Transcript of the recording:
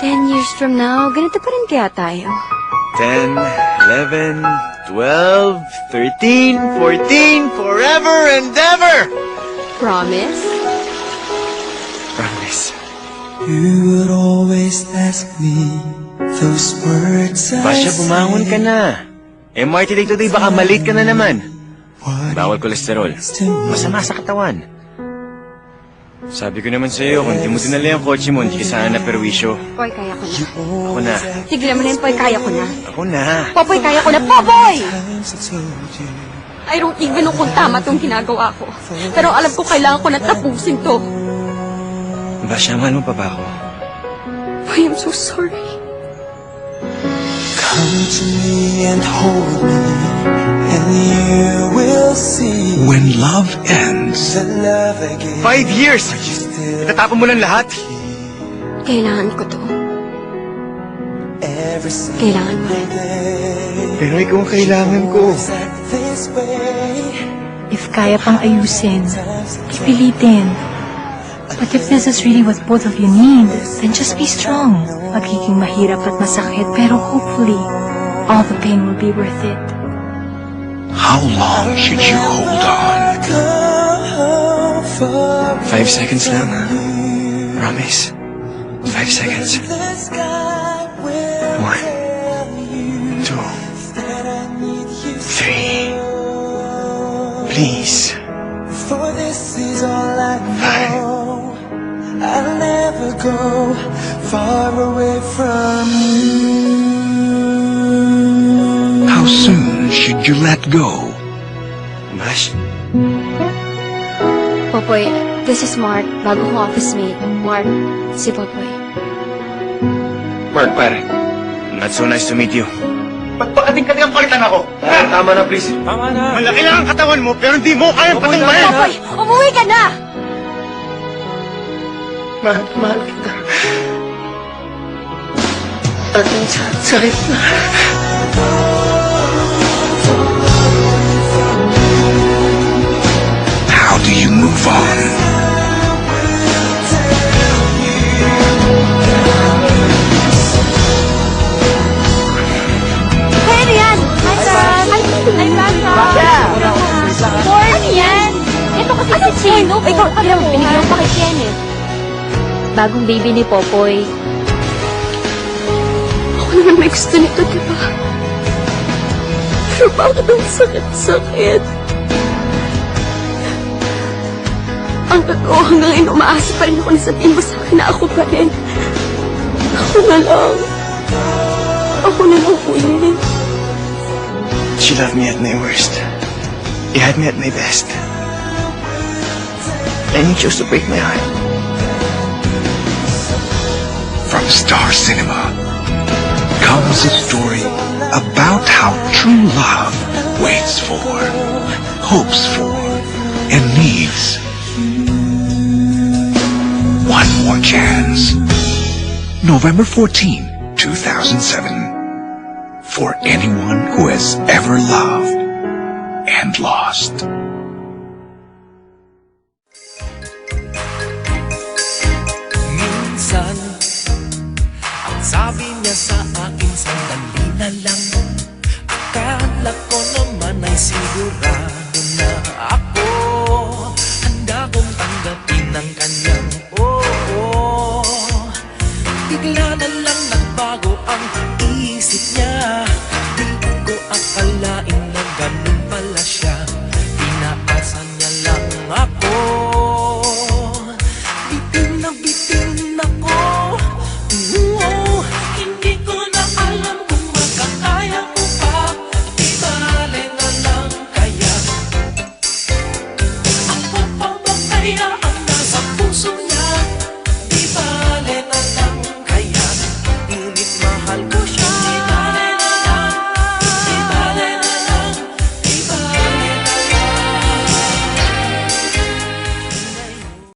10 years from now, ganito pa rin kaya tayo. 10, 11, 12, 13, 14, forever and ever! Promise? Promise. You would always ask me those words I Basya, bumangon ka na. MRT day today, baka malate ka na naman. Bawal kolesterol. Masama sa katawan. Sabi ko naman sa'yo, kung di mo dinala yung kotse mo, hindi ka sana naperwisyo. Poy, kaya ko na. Ako na. Tigilan mo na yun, Poy, kaya ko na. Ako na. Popoy, kaya ko na. Popoy! I don't even know kung tama itong ginagawa ko. Pero alam ko kailangan ko na tapusin to. Basya, mahal mo pa ba ako? Poy, I'm so sorry. Come to me and hold me, and you will see When love ends, the love I gave 5 years! Itatapon mo lang lahat? Kailangan ko to. every single Kailangan mo rin. day. Pero ikaw ang kailangan ko. This way, If kaya pang ayusin, pilitin. But if this is really what both of you need, then just be strong. Magiging mahirap at masakit, pero hopefully, all the pain will be worth it. how long should you hold on? come for 5 seconds lang. Promise. 5 seconds. the sky will 1, 2, that I need you 3. Please. for this is all I 5. know. I'll never go far away from you. How soon should you let go? Bash, Popoy, this is Mark, bago kong office mate. Mark, si Popoy. Mark, pare. Not so nice to meet you. Pagpakating-kating ang palitan ako. Tama na, please. Tama na. Malaki lang ang katawan mo, pero hindi mo kayang patumbayan. Popoy, umuwi ka na! Mahal kita. Aking sakit na. How do you move on? Hey, Rian! Hi, Sam! Hi, Basha! Born yan! Ito kasi si Chino. Ikaw, alam mo, binigyan pa kay Kenneth. Bagong baby ni Popoy. Ako naman may gusto nito, di ba? Pero bakit ang sakit-sakit? Ang totoo hanggang ngayon, umaasa pa rin ako na sabihin mo sa akin na ako pa rin. Ako na lang. Ako na lang ulit. She loved me at my worst. You had me at my best. And you chose to break my heart. From Star Cinema comes a story about how true love waits for, hopes for, and needs one more chance. November 14, 2007. For anyone who has ever loved and lost. Minsan, ang sabi niya sa akin, sandali na lang. Akala ko naman ay sigurado na ako. Handa kong tanggapin ang kanyang oo. Bigla na lang nagbago ang isip niya. Di ko akalain na ganun pala siya.